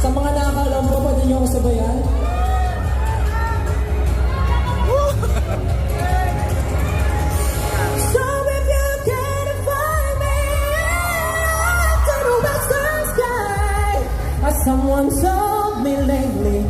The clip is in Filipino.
Sa mga nakakaalam po, pwede niyo ako sabayan? So if you can't find me to the western sky, as someone told me lately,